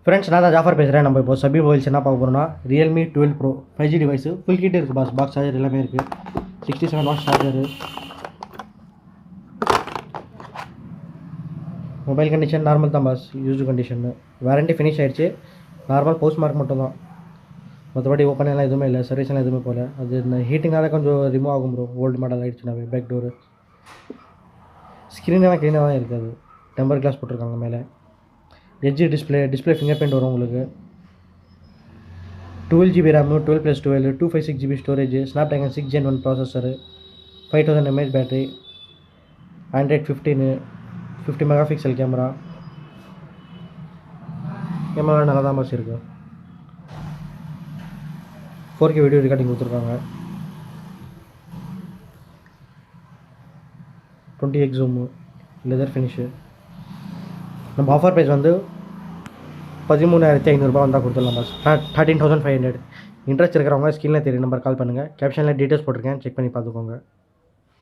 Friends நான் தான் ஜாஃபர் பேசுகிறேன். நம்ம இப்போ சபி மொபைல்ஸ் என்ன பார்க்க போகிறோம்னா Realme 12 pro 5G device full kit இருக்குது. பாக்ஸ் சார்ஜர் எல்லாமே இருக்குது. 67 watts charger. Mobile condition normal தான் boss, used condition. Warranty finish ஆகிடுச்சு. நார்மல் போஸ்ட் மார்க் மட்டும் தான், மற்றபடி ஓப்பன் எல்லாம் எதுவுமே இல்லை. சர்வீஸ் எல்லாம் எதுவுமே போகல. அது இந்த ஹீட்டிங்கால கொஞ்சம் ரிமூவ் ஆகும் ப்ரோ. ஓல்டு மாடல் ஆகிடுச்சுனாவே. பேக் டோரு ஸ்க்ரீன் எல்லாம் க்ளீனாக தான் இருக்காது. டெம்பர் கிளாஸ் போட்டிருக்காங்க மேலே. எட்ஜி டிஸ்பிளே ஃபிங்கர் பிரிண்ட் வரும் உங்களுக்கு. 12GB RAM, 12+12 256GB storage, Snapdragon 6 Gen 1 processor, 5000 mAh battery, Android 15, 50 megapixel camera நல்லா தான் பாஸ் இருக்குது. 4K வீடியோ ரெக்கார்டிங் கொடுத்துருக்காங்க. 20x zoom, leather finish. நம்ம ஆஃபர் ப்ரைஸ் வந்து 13,500 வந்தால் கொடுத்துடலாம் பாஸ். 13,500. இன்ட்ரெஸ்ட் இருக்கிறவங்க ஸ்க்ரீனில் தெரியும் நம்பர் கால் பண்ணுங்கள். கேப்ஷனில் டீட்டெயில்ஸ் போட்டிருக்கேன், செக் பண்ணி பார்த்துக்கோங்க.